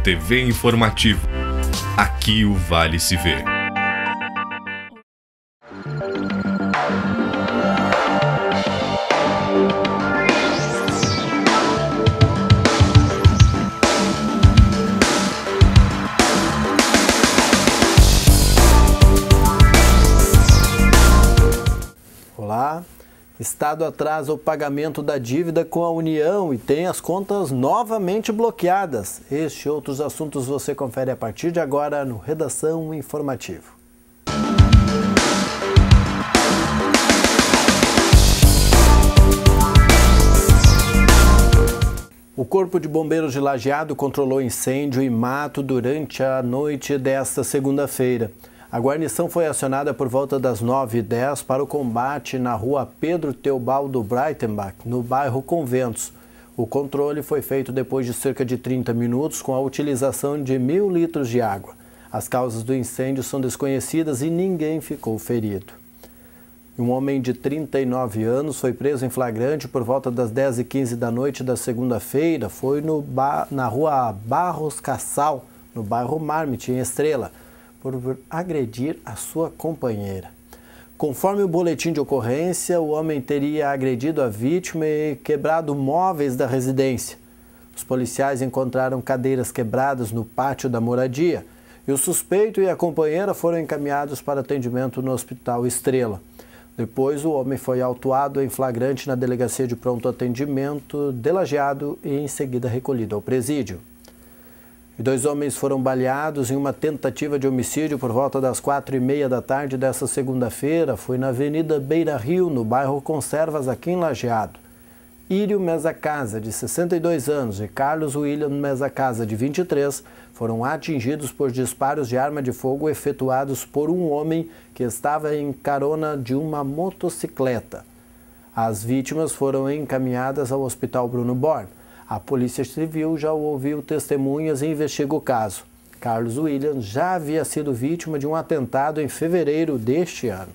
TV Informativo. Aqui o Vale se vê. Olá, Estado atrasa o pagamento da dívida com a União e tem as contas novamente bloqueadas. Este e outros assuntos você confere a partir de agora no Redação Informativo. O Corpo de Bombeiros de Lajeado controlou incêndio e mato durante a noite desta segunda-feira. A guarnição foi acionada por volta das 9h10 para o combate na rua Pedro Teobaldo Breitenbach, no bairro Conventos. O controle foi feito depois de cerca de 30 minutos com a utilização de 1.000 litros de água. As causas do incêndio são desconhecidas e ninguém ficou ferido. Um homem de 39 anos foi preso em flagrante por volta das 10h15 da noite da segunda-feira. Foi na rua Barros Cassal, no bairro Marmite, em Estrela, por agredir a sua companheira. Conforme o boletim de ocorrência, o homem teria agredido a vítima e quebrado móveis da residência. Os policiais encontraram cadeiras quebradas no pátio da moradia e o suspeito e a companheira foram encaminhados para atendimento no Hospital Estrela. Depois, o homem foi autuado em flagrante na Delegacia de Pronto Atendimento de Lajeado e em seguida recolhido ao presídio. E 2 homens foram baleados em uma tentativa de homicídio por volta das 4h30 da tarde desta segunda-feira. Foi na Avenida Beira Rio, no bairro Conservas, aqui em Lajeado. Írio Mesacasa, de 62 anos, e Carlos William Mesacasa, de 23, foram atingidos por disparos de arma de fogo efetuados por um homem que estava em carona de uma motocicleta. As vítimas foram encaminhadas ao Hospital Bruno Born. A Polícia Civil já ouviu testemunhas e investiga o caso. Carlos William já havia sido vítima de um atentado em fevereiro deste ano.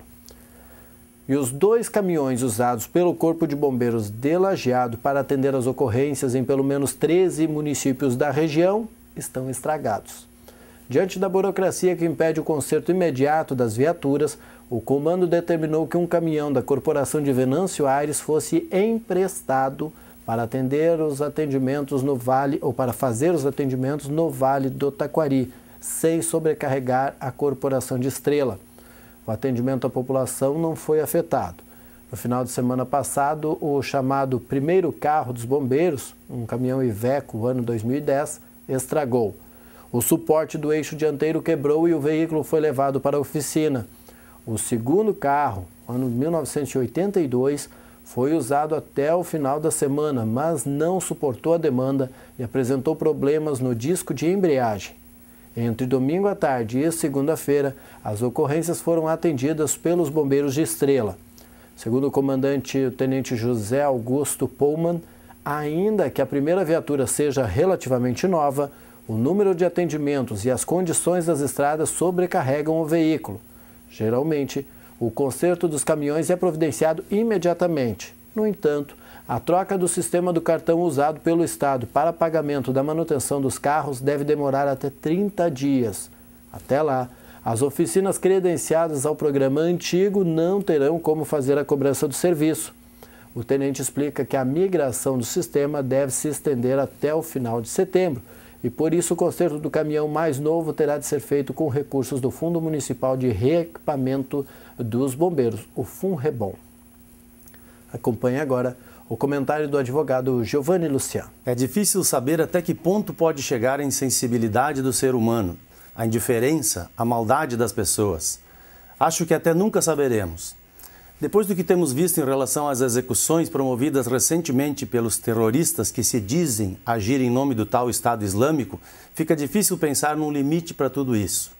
E os 2 caminhões usados pelo Corpo de Bombeiros de Lajeado para atender as ocorrências em pelo menos 13 municípios da região estão estragados. Diante da burocracia que impede o conserto imediato das viaturas, o comando determinou que um caminhão da Corporação de Venâncio Aires fosse emprestado para atender os atendimentos no Vale ou para fazer os atendimentos no Vale do Taquari, sem sobrecarregar a Corporação de Estrela. O atendimento à população não foi afetado. No final de semana passado, o chamado primeiro carro dos bombeiros, um caminhão Iveco, ano 2010, estragou. O suporte do eixo dianteiro quebrou e o veículo foi levado para a oficina. O segundo carro, ano 1982, foi usado até o final da semana, mas não suportou a demanda e apresentou problemas no disco de embreagem. Entre domingo à tarde e segunda-feira, as ocorrências foram atendidas pelos bombeiros de Estrela. Segundo o comandante, o tenente José Augusto Pullman, ainda que a primeira viatura seja relativamente nova, o número de atendimentos e as condições das estradas sobrecarregam o veículo. Geralmente, o conserto dos caminhões é providenciado imediatamente. No entanto, a troca do sistema do cartão usado pelo Estado para pagamento da manutenção dos carros deve demorar até 30 dias. Até lá, as oficinas credenciadas ao programa antigo não terão como fazer a cobrança do serviço. O tenente explica que a migração do sistema deve se estender até o final de setembro e, por isso, o conserto do caminhão mais novo terá de ser feito com recursos do Fundo Municipal de Reequipamento dos Bombeiros, o FUNREBOM. Acompanhe agora o comentário do advogado Giovanni Lucian. É difícil saber até que ponto pode chegar a insensibilidade do ser humano, a indiferença, a maldade das pessoas. Acho que até nunca saberemos. Depois do que temos visto em relação às execuções promovidas recentemente pelos terroristas que se dizem agir em nome do tal Estado Islâmico, fica difícil pensar num limite para tudo isso.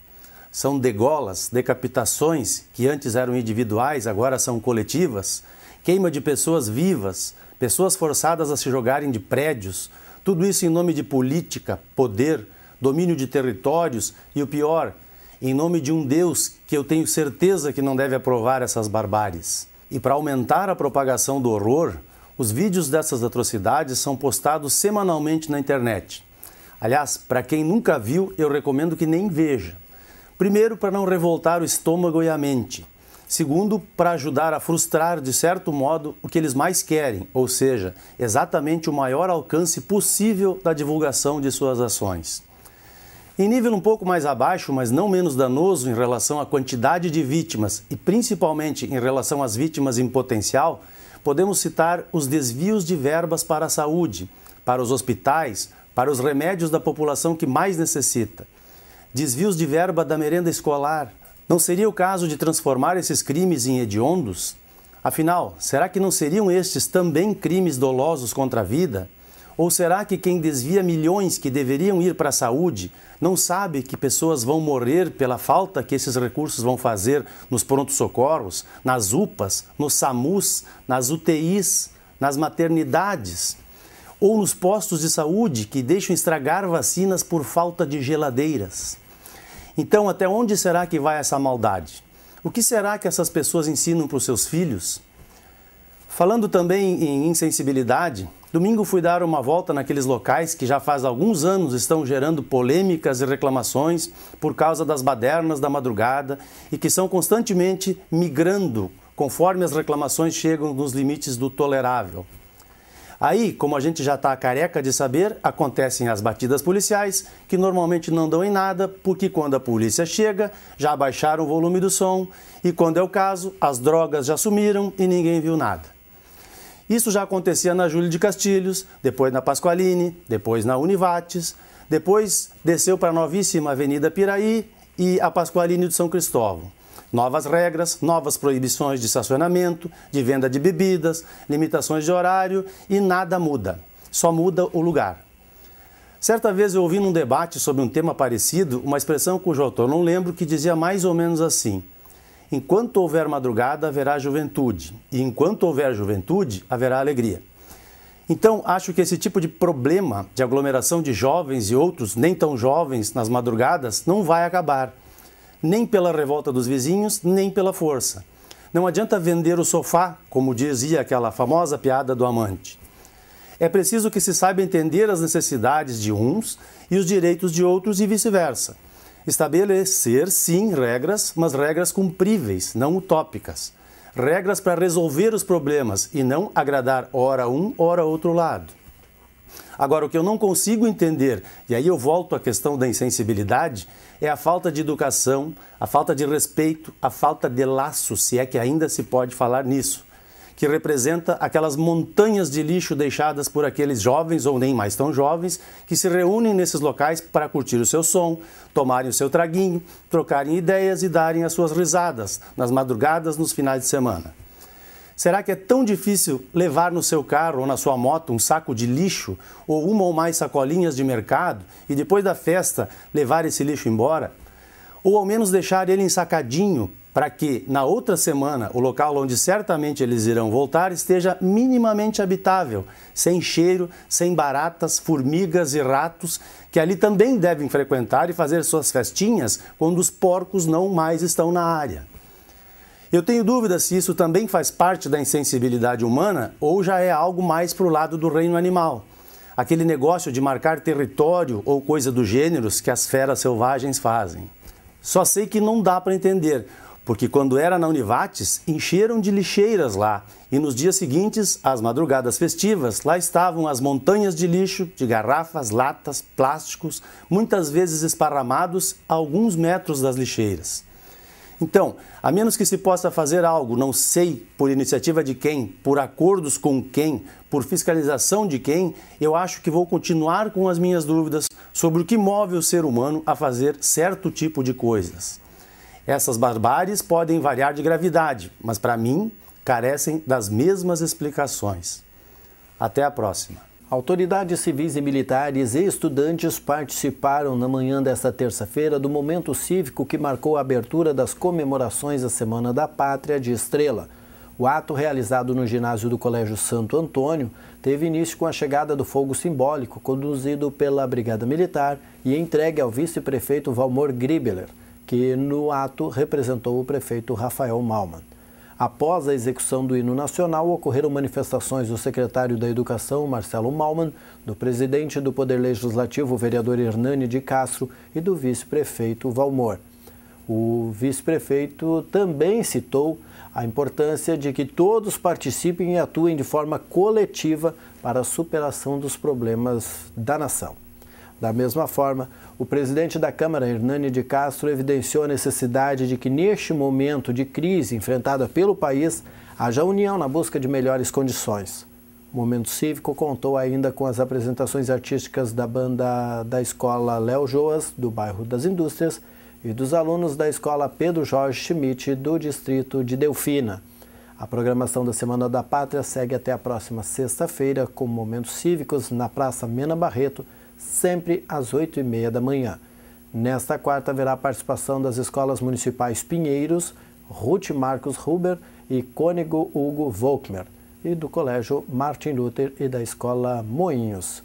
São degolas, decapitações, que antes eram individuais, agora são coletivas, queima de pessoas vivas, pessoas forçadas a se jogarem de prédios, tudo isso em nome de política, poder, domínio de territórios e, o pior, em nome de um Deus que eu tenho certeza que não deve aprovar essas barbáries. E para aumentar a propagação do horror, os vídeos dessas atrocidades são postados semanalmente na internet. Aliás, para quem nunca viu, eu recomendo que nem veja. Primeiro, para não revoltar o estômago e a mente. Segundo, para ajudar a frustrar, de certo modo, o que eles mais querem, ou seja, exatamente o maior alcance possível da divulgação de suas ações. Em nível um pouco mais abaixo, mas não menos danoso em relação à quantidade de vítimas e principalmente em relação às vítimas em potencial, podemos citar os desvios de verbas para a saúde, para os hospitais, para os remédios da população que mais necessita. Desvios de verba da merenda escolar. Não seria o caso de transformar esses crimes em hediondos? Afinal, será que não seriam estes também crimes dolosos contra a vida? Ou será que quem desvia milhões que deveriam ir para a saúde não sabe que pessoas vão morrer pela falta que esses recursos vão fazer nos prontos-socorros, nas UPAs, nos SAMUs, nas UTIs, nas maternidades? Ou nos postos de saúde que deixam estragar vacinas por falta de geladeiras? Então, até onde será que vai essa maldade? O que será que essas pessoas ensinam para os seus filhos? Falando também em insensibilidade, domingo fui dar uma volta naqueles locais que já faz alguns anos estão gerando polêmicas e reclamações por causa das badernas da madrugada e que são constantemente migrando conforme as reclamações chegam nos limites do tolerável. Aí, como a gente já está careca de saber, acontecem as batidas policiais, que normalmente não dão em nada, porque quando a polícia chega, já abaixaram o volume do som, e quando é o caso, as drogas já sumiram e ninguém viu nada. Isso já acontecia na Júlio de Castilhos, depois na Pasqualini, depois na Univates, depois desceu para a novíssima Avenida Piraí e a Pasqualini de São Cristóvão. Novas regras, novas proibições de estacionamento, de venda de bebidas, limitações de horário e nada muda. Só muda o lugar. Certa vez eu ouvi num debate sobre um tema parecido uma expressão cujo autor não lembro que dizia mais ou menos assim: enquanto houver madrugada, haverá juventude, e enquanto houver juventude, haverá alegria. Então, acho que esse tipo de problema de aglomeração de jovens e outros nem tão jovens nas madrugadas não vai acabar. Nem pela revolta dos vizinhos, nem pela força. Não adianta vender o sofá, como dizia aquela famosa piada do amante. É preciso que se saiba entender as necessidades de uns e os direitos de outros e vice-versa. Estabelecer, sim, regras, mas regras cumpríveis, não utópicas. Regras para resolver os problemas e não agradar ora um, ora outro lado. Agora, o que eu não consigo entender, e aí eu volto à questão da insensibilidade, é a falta de educação, a falta de respeito, a falta de laço, se é que ainda se pode falar nisso, que representa aquelas montanhas de lixo deixadas por aqueles jovens ou nem mais tão jovens que se reúnem nesses locais para curtir o seu som, tomarem o seu traguinho, trocarem ideias e darem as suas risadas nas madrugadas, nos finais de semana. Será que é tão difícil levar no seu carro ou na sua moto um saco de lixo ou uma ou mais sacolinhas de mercado e depois da festa levar esse lixo embora? Ou ao menos deixar ele ensacadinho para que na outra semana o local onde certamente eles irão voltar esteja minimamente habitável, sem cheiro, sem baratas, formigas e ratos que ali também devem frequentar e fazer suas festinhas quando os porcos não mais estão na área. Eu tenho dúvida se isso também faz parte da insensibilidade humana ou já é algo mais para o lado do reino animal. Aquele negócio de marcar território ou coisa do gênero que as feras selvagens fazem. Só sei que não dá para entender, porque quando era na Univates, encheram de lixeiras lá e nos dias seguintes, às madrugadas festivas, lá estavam as montanhas de lixo, de garrafas, latas, plásticos, muitas vezes esparramados a alguns metros das lixeiras. Então, a menos que se possa fazer algo, não sei por iniciativa de quem, por acordos com quem, por fiscalização de quem, eu acho que vou continuar com as minhas dúvidas sobre o que move o ser humano a fazer certo tipo de coisas. Essas barbáries podem variar de gravidade, mas para mim carecem das mesmas explicações. Até a próxima. Autoridades civis e militares e estudantes participaram na manhã desta terça-feira do momento cívico que marcou a abertura das comemorações da Semana da Pátria de Estrela. O ato, realizado no ginásio do Colégio Santo Antônio, teve início com a chegada do fogo simbólico, conduzido pela Brigada Militar e entregue ao vice-prefeito Valmor Gribeler, que no ato representou o prefeito Rafael Malman. Após a execução do hino nacional, ocorreram manifestações do secretário da Educação, Marcelo Malman, do presidente do Poder Legislativo, o vereador Hernani de Castro, e do vice-prefeito Valmor. O vice-prefeito também citou a importância de que todos participem e atuem de forma coletiva para a superação dos problemas da nação. Da mesma forma, o presidente da Câmara, Hernani de Castro, evidenciou a necessidade de que, neste momento de crise enfrentada pelo país, haja união na busca de melhores condições. O Momento Cívico contou ainda com as apresentações artísticas da banda da Escola Léo Joas, do bairro das Indústrias, e dos alunos da Escola Pedro Jorge Schmidt, do distrito de Delfina. A programação da Semana da Pátria segue até a próxima sexta-feira, com momentos cívicos na Praça Mena Barreto, sempre às 8h30 da manhã. Nesta quarta haverá a participação das escolas municipais Pinheiros, Ruth Marcos Huber e Cônego Hugo Volkmer, e do Colégio Martin Luther e da Escola Moinhos.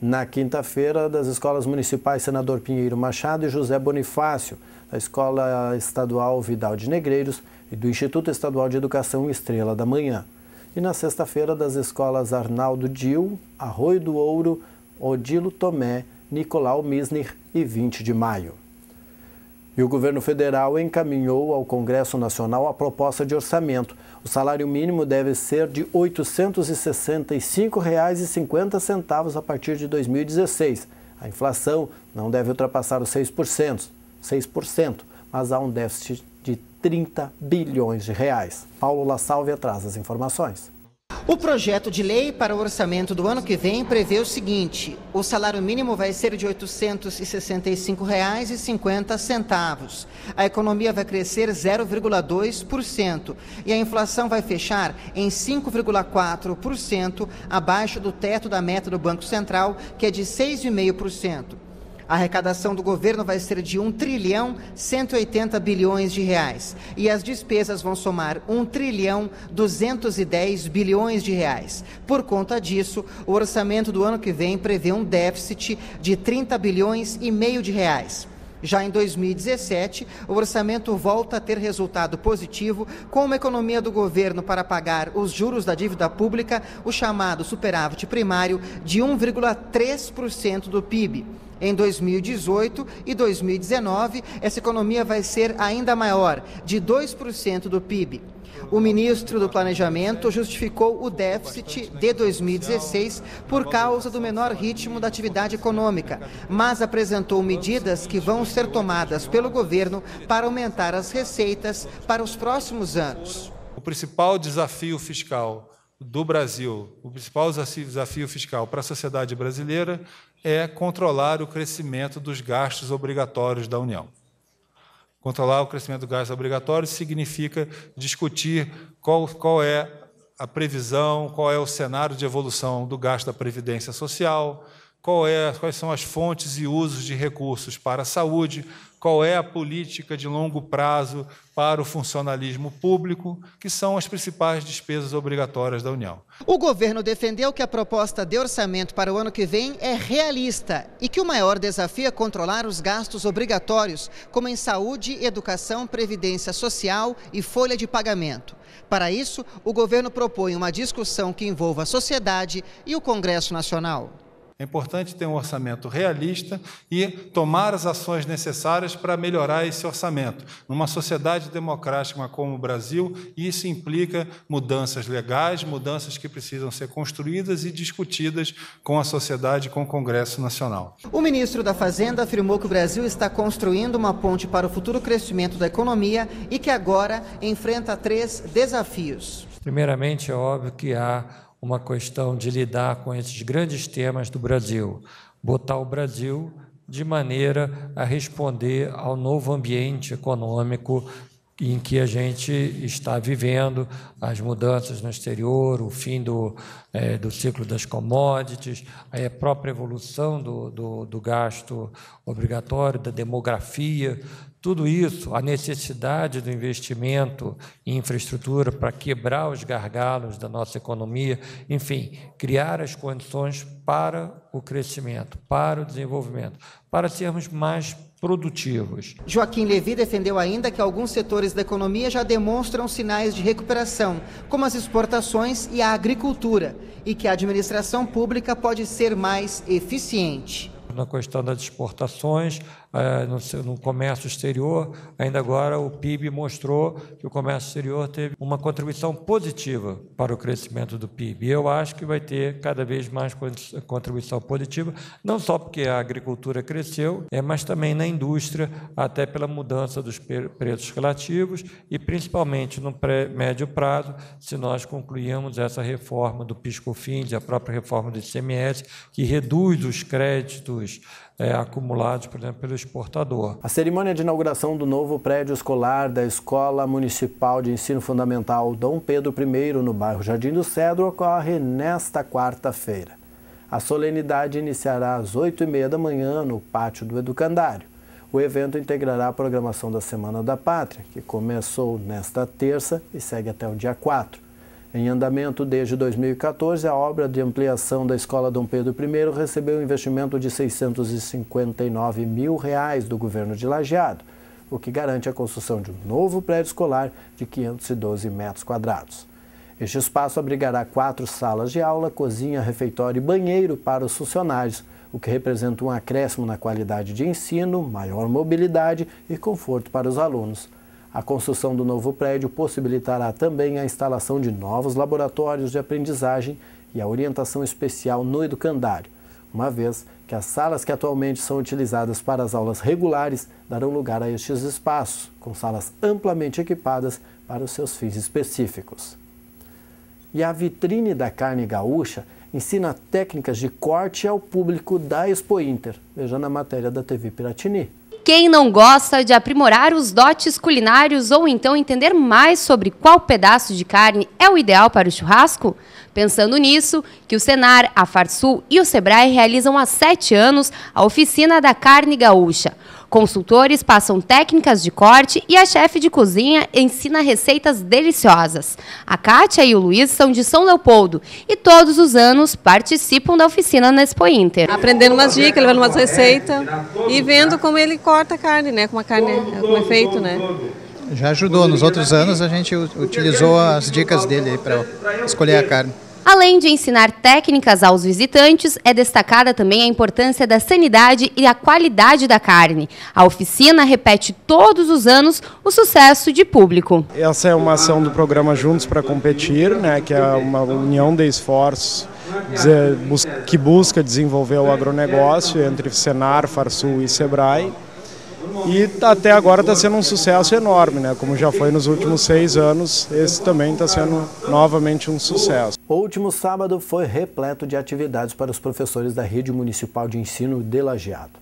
Na quinta-feira, das escolas municipais Senador Pinheiro Machado e José Bonifácio, da Escola Estadual Vidal de Negreiros e do Instituto Estadual de Educação Estrela da Manhã. E na sexta-feira, das escolas Arnaldo Dil, Arroio do Ouro, Odilo Tomé, Nicolau Misner e 20 de Maio. E o governo federal encaminhou ao Congresso Nacional a proposta de orçamento. O salário mínimo deve ser de R$ 865,50 a partir de 2016. A inflação não deve ultrapassar os 6%, mas há um déficit de 30 bilhões de reais. Paulo La Salve traz as informações. O projeto de lei para o orçamento do ano que vem prevê o seguinte: o salário mínimo vai ser de R$ 865,50. A economia vai crescer 0,2% e a inflação vai fechar em 5,4%, abaixo do teto da meta do Banco Central, que é de 6,5%. A arrecadação do governo vai ser de R$ 1.180 bilhões de reais e as despesas vão somar R$ 1.210 bilhões de reais. Por conta disso, o orçamento do ano que vem prevê um déficit de 30 bilhões e meio de reais. Já em 2017, o orçamento volta a ter resultado positivo, com uma economia do governo para pagar os juros da dívida pública, o chamado superávit primário, de 1,3% do PIB. Em 2018 e 2019, essa economia vai ser ainda maior, de 2% do PIB. O ministro do Planejamento justificou o déficit de 2016 por causa do menor ritmo da atividade econômica, mas apresentou medidas que vão ser tomadas pelo governo para aumentar as receitas para os próximos anos. O principal desafio fiscal do Brasil, o principal desafio fiscal para a sociedade brasileira é controlar o crescimento dos gastos obrigatórios da União. Controlar o crescimento dos gastos obrigatórios significa discutir qual é a previsão, qual é o cenário de evolução do gasto da Previdência Social, quais são as fontes e usos de recursos para a saúde, qual é a política de longo prazo para o funcionalismo público, que são as principais despesas obrigatórias da União. O governo defendeu que a proposta de orçamento para o ano que vem é realista e que o maior desafio é controlar os gastos obrigatórios, como em saúde, educação, previdência social e folha de pagamento. Para isso, o governo propõe uma discussão que envolva a sociedade e o Congresso Nacional. É importante ter um orçamento realista e tomar as ações necessárias para melhorar esse orçamento. Numa sociedade democrática como o Brasil, isso implica mudanças legais, mudanças que precisam ser construídas e discutidas com a sociedade e com o Congresso Nacional. O ministro da Fazenda afirmou que o Brasil está construindo uma ponte para o futuro crescimento da economia e que agora enfrenta 3 desafios. Primeiramente, é óbvio que há uma questão de lidar com esses grandes temas do Brasil, botar o Brasil de maneira a responder ao novo ambiente econômico em que a gente está vivendo, as mudanças no exterior, o fim do ciclo das commodities, aí a própria evolução do gasto obrigatório, da demografia, tudo isso, a necessidade do investimento em infraestrutura para quebrar os gargalos da nossa economia, enfim, criar as condições para o crescimento, para o desenvolvimento, para sermos mais produtivos. Joaquim Levy defendeu ainda que alguns setores da economia já demonstram sinais de recuperação, como as exportações e a agricultura, e que a administração pública pode ser mais eficiente. Na questão das exportações, no comércio exterior, ainda agora o PIB mostrou que o comércio exterior teve uma contribuição positiva para o crescimento do PIB. E eu acho que vai ter cada vez mais contribuição positiva, não só porque a agricultura cresceu, mas também na indústria, até pela mudança dos preços relativos e principalmente no médio prazo, se nós concluirmos essa reforma do PIS/COFINS e a própria reforma do ICMS, que reduz os créditos acumulados, por exemplo, pelo exportador. A cerimônia de inauguração do novo prédio escolar da Escola Municipal de Ensino Fundamental Dom Pedro I, no bairro Jardim do Cedro, ocorre nesta quarta-feira. A solenidade iniciará às 8h30 da manhã no pátio do Educandário. O evento integrará a programação da Semana da Pátria, que começou nesta terça e segue até o dia 4. Em andamento desde 2014, a obra de ampliação da Escola Dom Pedro I recebeu um investimento de R$ 659 mil do governo de Lajeado, o que garante a construção de um novo prédio escolar de 512 metros quadrados. Este espaço abrigará 4 salas de aula, cozinha, refeitório e banheiro para os funcionários, o que representa um acréscimo na qualidade de ensino, maior mobilidade e conforto para os alunos. A construção do novo prédio possibilitará também a instalação de novos laboratórios de aprendizagem e a orientação especial no educandário, uma vez que as salas que atualmente são utilizadas para as aulas regulares darão lugar a estes espaços, com salas amplamente equipadas para os seus fins específicos. E a vitrine da carne gaúcha ensina técnicas de corte ao público da Expo Inter. Veja na matéria da TV Piratini. Quem não gosta de aprimorar os dotes culinários ou então entender mais sobre qual pedaço de carne é o ideal para o churrasco? Pensando nisso, que o Senar, a Farsul e o Sebrae realizam há 7 anos a Oficina da Carne Gaúcha. Consultores passam técnicas de corte e a chefe de cozinha ensina receitas deliciosas. A Kátia e o Luiz são de São Leopoldo e todos os anos participam da oficina na Expo Inter. Aprendendo umas dicas, levando umas receitas e vendo como ele corta a carne, né? Como é feito, né? Já ajudou. Nos outros anos a gente utilizou as dicas dele para escolher a carne. Além de ensinar técnicas aos visitantes, é destacada também a importância da sanidade e a qualidade da carne. A oficina repete todos os anos o sucesso de público. Essa é uma ação do programa Juntos para Competir, né, que é uma união de esforços que busca desenvolver o agronegócio entre Senar, Farsul e Sebrae. E até agora está sendo um sucesso enorme, né? Como já foi nos últimos 6 anos, esse também está sendo novamente um sucesso. O último sábado foi repleto de atividades para os professores da Rede Municipal de Ensino de Lajeado.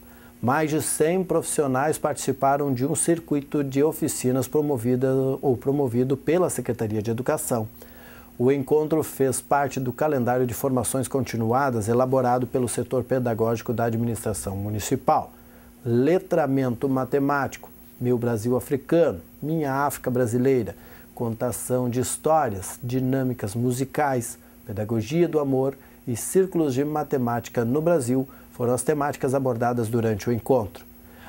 Mais de 100 profissionais participaram de um circuito de oficinas promovido pela Secretaria de Educação. O encontro fez parte do calendário de formações continuadas elaborado pelo setor pedagógico da administração municipal. Letramento matemático, Meu Brasil Africano, Minha África Brasileira, contação de histórias, dinâmicas musicais, pedagogia do amor e círculos de matemática no Brasil foram as temáticas abordadas durante o encontro.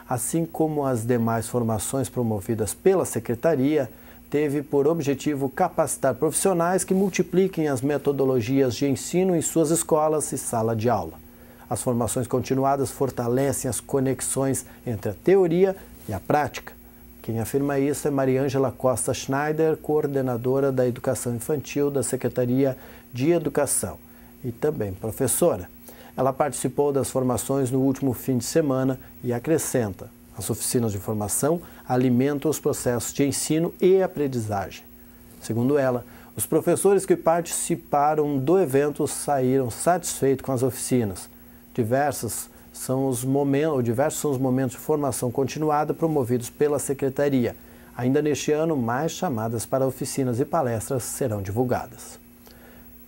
Assim como as demais formações promovidas pela Secretaria, teve por objetivo capacitar profissionais que multipliquem as metodologias de ensino em suas escolas e sala de aula. As formações continuadas fortalecem as conexões entre a teoria e a prática. Quem afirma isso é Mariângela Costa Schneider, coordenadora da Educação Infantil da Secretaria de Educação e também professora. Ela participou das formações no último fim de semana e acrescenta: as oficinas de formação alimentam os processos de ensino e aprendizagem. Segundo ela, os professores que participaram do evento saíram satisfeitos com as oficinas. Diversos são os momentos de formação continuada promovidos pela Secretaria. Ainda neste ano, mais chamadas para oficinas e palestras serão divulgadas.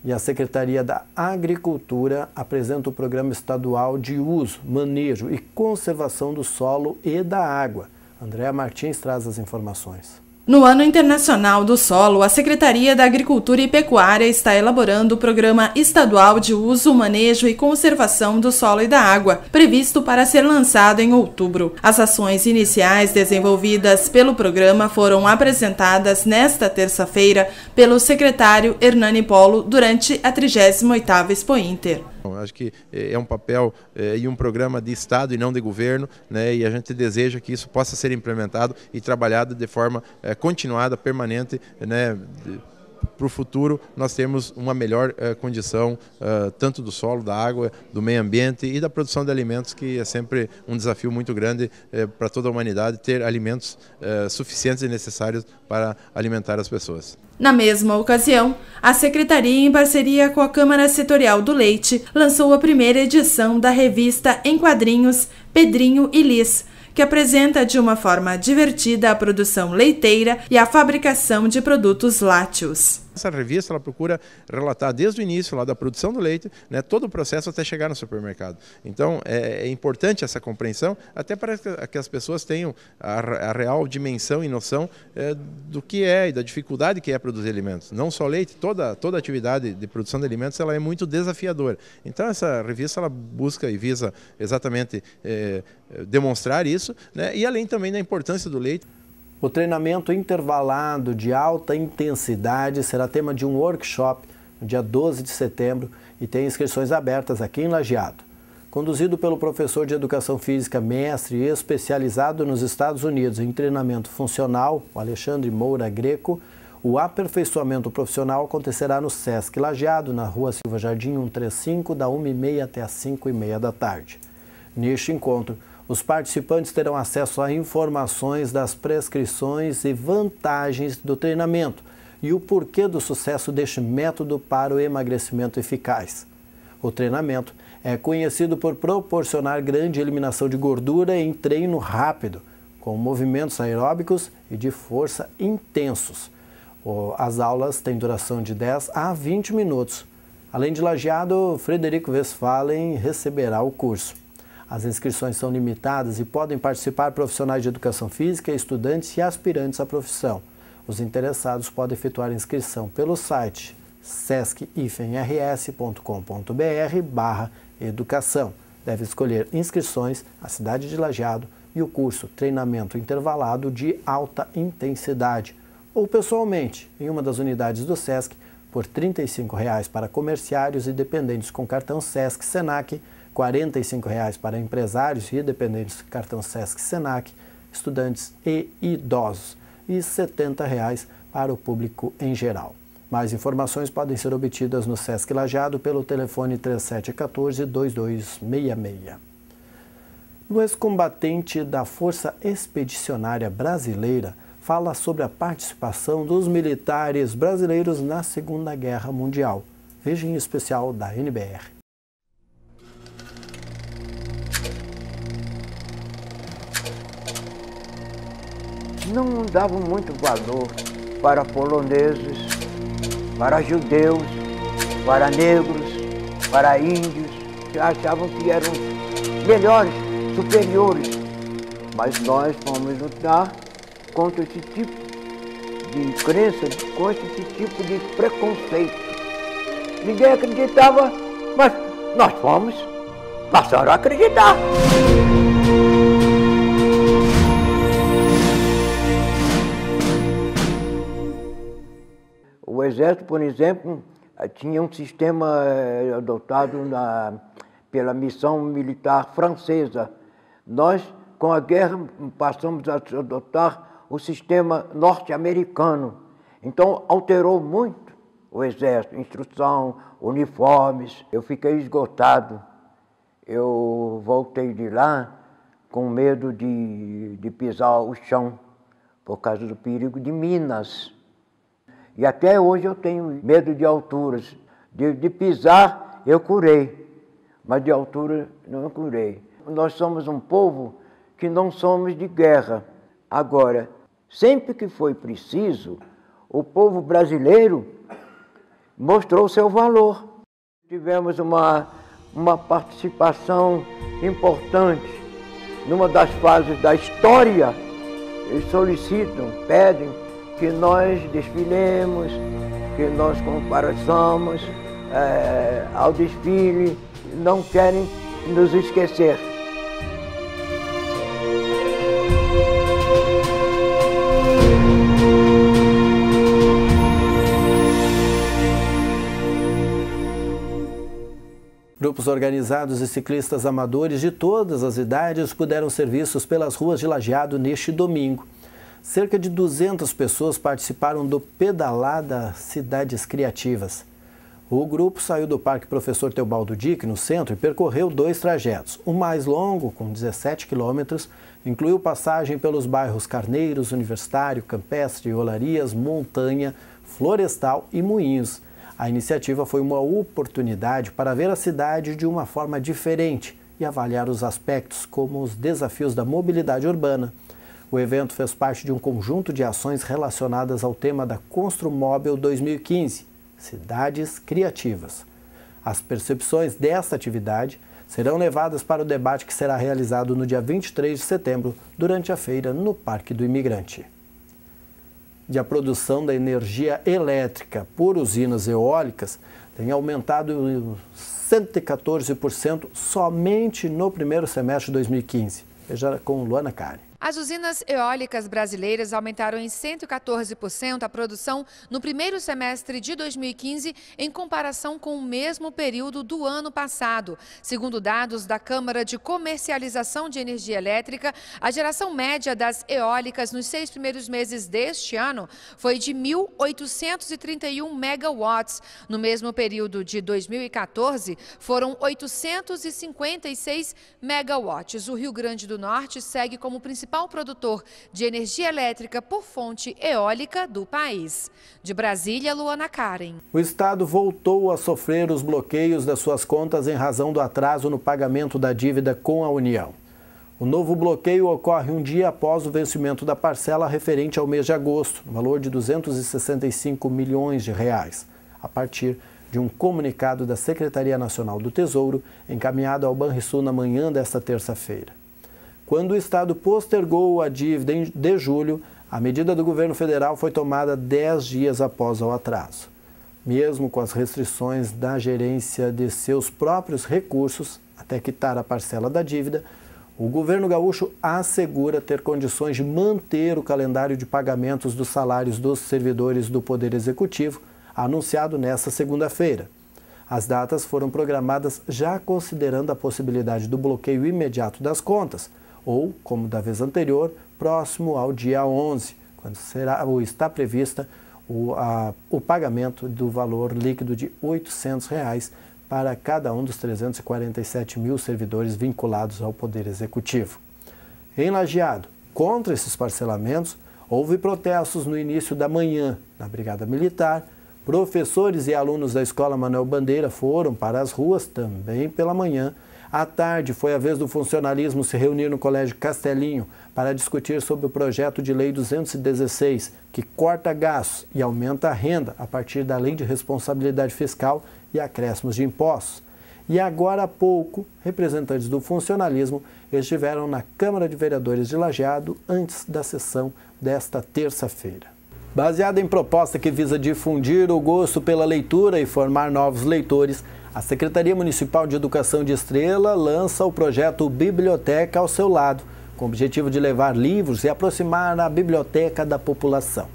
E a Secretaria da Agricultura apresenta o Programa Estadual de Uso, Manejo e Conservação do Solo e da Água. Andréa Martins traz as informações. No Ano Internacional do Solo, a Secretaria da Agricultura e Pecuária está elaborando o Programa Estadual de Uso, Manejo e Conservação do Solo e da Água, previsto para ser lançado em outubro. As ações iniciais desenvolvidas pelo programa foram apresentadas nesta terça-feira pelo secretário Hernani Polo durante a 38ª Expo Inter. Acho que é um papel e um programa de Estado e não de governo, né? E a gente deseja que isso possa ser implementado e trabalhado de forma continuada, permanente, né? Para o futuro nós temos uma melhor condição tanto do solo, da água, do meio ambiente e da produção de alimentos, que é sempre um desafio muito grande para toda a humanidade, ter alimentos suficientes e necessários para alimentar as pessoas. Na mesma ocasião, a Secretaria, em parceria com a Câmara Setorial do Leite, lançou a primeira edição da revista em quadrinhos Pedrinho e Liz, que apresenta de uma forma divertida a produção leiteira e a fabricação de produtos lácteos. Essa revista ela procura relatar desde o início lá da produção do leite, né, todo o processo até chegar no supermercado. Então é importante essa compreensão, até para que as pessoas tenham a real dimensão e noção do que é e da dificuldade que é produzir alimentos. Não só leite, toda a atividade de produção de alimentos ela é muito desafiadora. Então essa revista ela busca e visa exatamente demonstrar isso, né, e além também da importância do leite. O treinamento intervalado de alta intensidade será tema de um workshop no dia 12 de setembro e tem inscrições abertas aqui em Lajeado. Conduzido pelo professor de Educação Física, mestre e especializado nos Estados Unidos em treinamento funcional, o Alexandre Moura Greco, o aperfeiçoamento profissional acontecerá no Sesc Lajeado, na Rua Silva Jardim 135, da 1h30 até as 5h30 da tarde. Neste encontro, os participantes terão acesso a informações das prescrições e vantagens do treinamento e o porquê do sucesso deste método para o emagrecimento eficaz. O treinamento é conhecido por proporcionar grande eliminação de gordura em treino rápido, com movimentos aeróbicos e de força intensos. As aulas têm duração de 10 a 20 minutos. Além de Lajeado, Frederico Westphalen receberá o curso. As inscrições são limitadas e podem participar profissionais de educação física, estudantes e aspirantes à profissão. Os interessados podem efetuar inscrição pelo site sesc-rs.com.br/educação. Deve escolher inscrições, a cidade de Lajeado e o curso Treinamento Intervalado de Alta Intensidade, ou pessoalmente, em uma das unidades do Sesc, por R$ 35,00 para comerciários e dependentes com cartão Sesc Senac, R$ 45,00 para empresários e dependentes cartão Sesc Senac, estudantes e idosos, e R$ 70,00 para o público em geral. Mais informações podem ser obtidas no Sesc Lajeado pelo telefone 3714-2266. O ex-combatente da Força Expedicionária Brasileira fala sobre a participação dos militares brasileiros na Segunda Guerra Mundial. Veja em especial da NBR. Não davam muito valor para poloneses, para judeus, para negros, para índios. Achavam que eram melhores, superiores. Mas nós fomos lutar contra esse tipo de crença, contra esse tipo de preconceito. Ninguém acreditava, mas nós fomos, passaram a acreditar. O Exército, por exemplo, tinha um sistema adotado pela missão militar francesa. Nós, com a guerra, passamos a adotar o sistema norte-americano. Então, alterou muito o Exército, instrução, uniformes. Eu fiquei esgotado. Eu voltei de lá com medo de pisar o chão, por causa do perigo de minas. E até hoje eu tenho medo de alturas. De pisar, eu curei, mas de altura não curei. Nós somos um povo que não somos de guerra. Agora, sempre que foi preciso, o povo brasileiro mostrou seu valor. Tivemos uma participação importante numa das fases da história. Eles solicitam, pedem que nós desfilemos, que nós compareçamos ao desfile, não querem nos esquecer. Grupos organizados e ciclistas amadores de todas as idades puderam ser vistos pelas ruas de Lajeado neste domingo. Cerca de 200 pessoas participaram do Pedalada Cidades Criativas. O grupo saiu do Parque Professor Teobaldo Dick, no centro, e percorreu 2 trajetos. O mais longo, com 17 quilômetros, incluiu passagem pelos bairros Carneiros, Universitário, Campestre, Olarias, Montanha, Florestal e Moinhos. A iniciativa foi uma oportunidade para ver a cidade de uma forma diferente e avaliar os aspectos como os desafios da mobilidade urbana. O evento fez parte de um conjunto de ações relacionadas ao tema da Construmóvel 2015, Cidades Criativas. As percepções desta atividade serão levadas para o debate que será realizado no dia 23 de setembro, durante a feira no Parque do Imigrante. E a produção da energia elétrica por usinas eólicas tem aumentado 114% somente no primeiro semestre de 2015. Veja com Luana Cari. As usinas eólicas brasileiras aumentaram em 114% a produção no primeiro semestre de 2015 em comparação com o mesmo período do ano passado. Segundo dados da Câmara de Comercialização de Energia Elétrica, a geração média das eólicas nos 6 primeiros meses deste ano foi de 1.831 megawatts. No mesmo período de 2014, foram 856 megawatts. O Rio Grande do Norte segue como principal produtor de energia elétrica por fonte eólica do país. De Brasília, Luana Karen. O Estado voltou a sofrer os bloqueios das suas contas em razão do atraso no pagamento da dívida com a União. O novo bloqueio ocorre um dia após o vencimento da parcela referente ao mês de agosto, no valor de R$ 265 milhões, a partir de um comunicado da Secretaria Nacional do Tesouro, encaminhado ao Banrisul na manhã desta terça-feira. Quando o Estado postergou a dívida de julho, a medida do governo federal foi tomada 10 dias após o atraso. Mesmo com as restrições da gerência de seus próprios recursos, até quitar a parcela da dívida, o governo gaúcho assegura ter condições de manter o calendário de pagamentos dos salários dos servidores do Poder Executivo, anunciado nesta segunda-feira. As datas foram programadas já considerando a possibilidade do bloqueio imediato das contas, ou, como da vez anterior, próximo ao dia 11, quando está prevista o pagamento do valor líquido de R$ 800 para cada um dos 347 mil servidores vinculados ao Poder Executivo. Em Lajeado, contra esses parcelamentos, houve protestos no início da manhã na Brigada Militar. Professores e alunos da Escola Manuel Bandeira foram para as ruas também pela manhã. À tarde, foi a vez do funcionalismo se reunir no Colégio Castelinho para discutir sobre o projeto de lei 216, que corta gastos e aumenta a renda a partir da Lei de Responsabilidade Fiscal e acréscimos de impostos. E agora há pouco, representantes do funcionalismo estiveram na Câmara de Vereadores de Lajeado antes da sessão desta terça-feira. Baseada em proposta que visa difundir o gosto pela leitura e formar novos leitores, a Secretaria Municipal de Educação de Estrela lança o projeto Biblioteca ao Seu Lado, com o objetivo de levar livros e aproximar a biblioteca da população.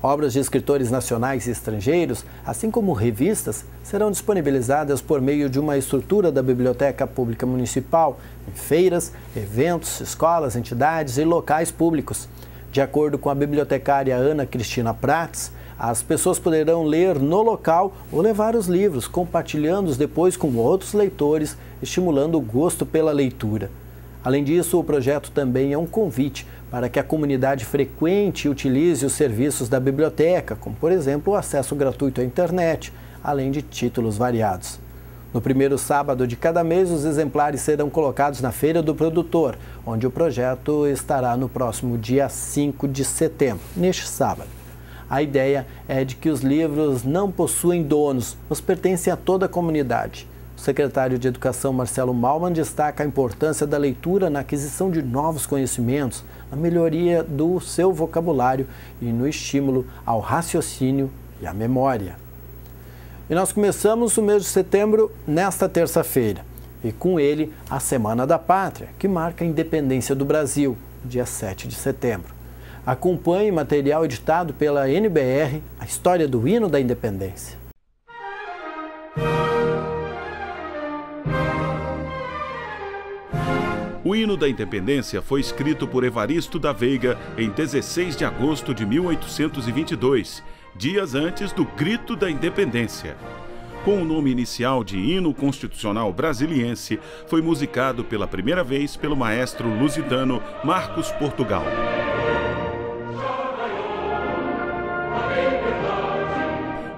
Obras de escritores nacionais e estrangeiros, assim como revistas, serão disponibilizadas por meio de uma estrutura da Biblioteca Pública Municipal, em feiras, eventos, escolas, entidades e locais públicos. De acordo com a bibliotecária Ana Cristina Prates, as pessoas poderão ler no local ou levar os livros, compartilhando-os depois com outros leitores, estimulando o gosto pela leitura. Além disso, o projeto também é um convite para que a comunidade frequente e utilize os serviços da biblioteca, como, por exemplo, o acesso gratuito à internet, além de títulos variados. No primeiro sábado de cada mês, os exemplares serão colocados na Feira do Produtor, onde o projeto estará no próximo dia 5 de setembro, neste sábado. A ideia é de que os livros não possuem donos, mas pertencem a toda a comunidade. O secretário de Educação, Marcelo Malman, destaca a importância da leitura na aquisição de novos conhecimentos, na melhoria do seu vocabulário e no estímulo ao raciocínio e à memória. E nós começamos o mês de setembro nesta terça-feira, e com ele a Semana da Pátria, que marca a independência do Brasil, dia 7 de setembro. Acompanhe material editado pela NBR, a história do hino da independência. O hino da independência foi escrito por Evaristo da Veiga em 16 de agosto de 1822, dias antes do Grito da Independência. Com o nome inicial de Hino Constitucional Brasiliense, foi musicado pela primeira vez pelo maestro lusitano Marcos Portugal.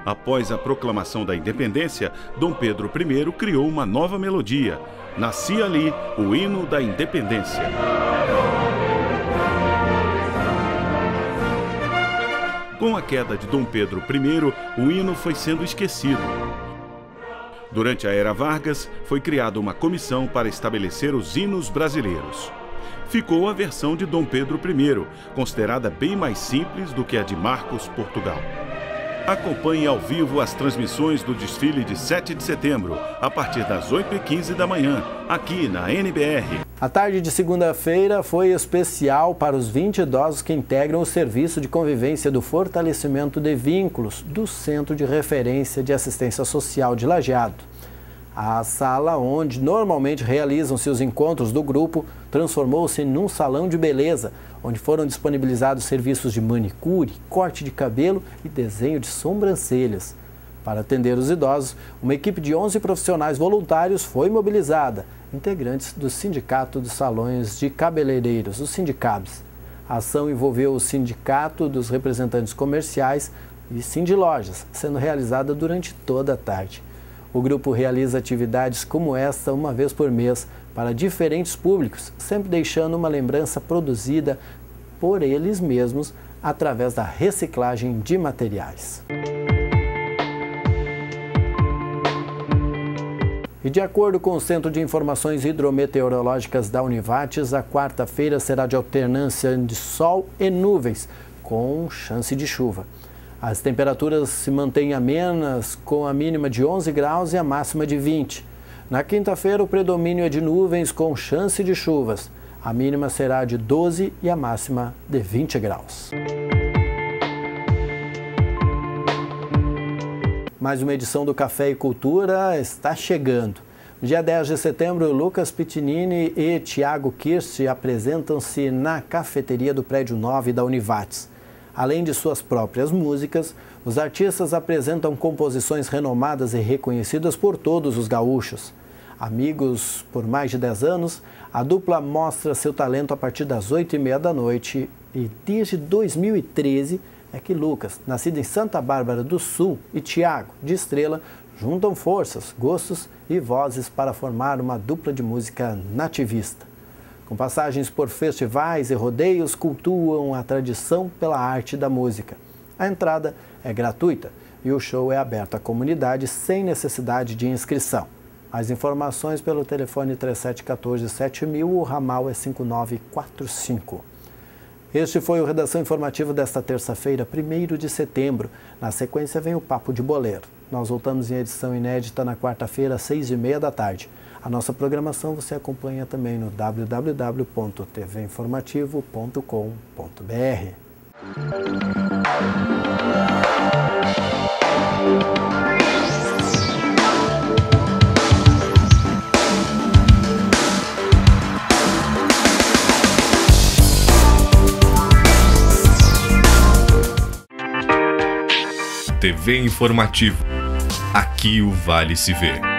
Após a proclamação da independência, Dom Pedro I criou uma nova melodia. Nascia ali o hino da independência. Com a queda de Dom Pedro I, o hino foi sendo esquecido. Durante a Era Vargas, foi criada uma comissão para estabelecer os hinos brasileiros. Ficou a versão de Dom Pedro I, considerada bem mais simples do que a de Marcos Portugal. Acompanhe ao vivo as transmissões do desfile de 7 de setembro, a partir das 8h15 da manhã, aqui na NBR. A tarde de segunda-feira foi especial para os 20 idosos que integram o Serviço de Convivência do Fortalecimento de Vínculos do Centro de Referência de Assistência Social de Lajeado. A sala onde normalmente realizam-se os encontros do grupo transformou-se num salão de beleza, onde foram disponibilizados serviços de manicure, corte de cabelo e desenho de sobrancelhas. Para atender os idosos, uma equipe de 11 profissionais voluntários foi mobilizada, integrantes do Sindicato dos Salões de Cabeleireiros, o Sindicabs. A ação envolveu o Sindicato dos Representantes Comerciais e Sindilojas, sendo realizada durante toda a tarde. O grupo realiza atividades como esta uma vez por mês para diferentes públicos, sempre deixando uma lembrança produzida por eles mesmos através da reciclagem de materiais. E de acordo com o Centro de Informações Hidrometeorológicas da Univates, a quarta-feira será de alternância de sol e nuvens, com chance de chuva. As temperaturas se mantêm amenas, com a mínima de 11 graus e a máxima de 20. Na quinta-feira, o predomínio é de nuvens com chance de chuvas. A mínima será de 12 e a máxima de 20 graus. Mais uma edição do Café e Cultura está chegando. No dia 10 de setembro, Lucas Pitinini e Tiago Kirst apresentam-se na cafeteria do Prédio 9 da Univates. Além de suas próprias músicas, os artistas apresentam composições renomadas e reconhecidas por todos os gaúchos. Amigos por mais de 10 anos, a dupla mostra seu talento a partir das 8h30 da noite e desde 2013 é que Lucas, nascido em Santa Bárbara do Sul, e Tiago, de Estrela, juntam forças, gostos e vozes para formar uma dupla de música nativista. Com passagens por festivais e rodeios, cultuam a tradição pela arte da música. A entrada é gratuita e o show é aberto à comunidade sem necessidade de inscrição. Mais informações pelo telefone 3714-7000, o ramal é 5945. Este foi o Redação Informativa desta terça-feira, 1º de setembro. Na sequência vem o Papo de Boleiro. Nós voltamos em edição inédita na quarta-feira, às 6h30 da tarde. A nossa programação você acompanha também no www.tvinformativo.com.br. TV Informativo. Aqui o Vale se vê.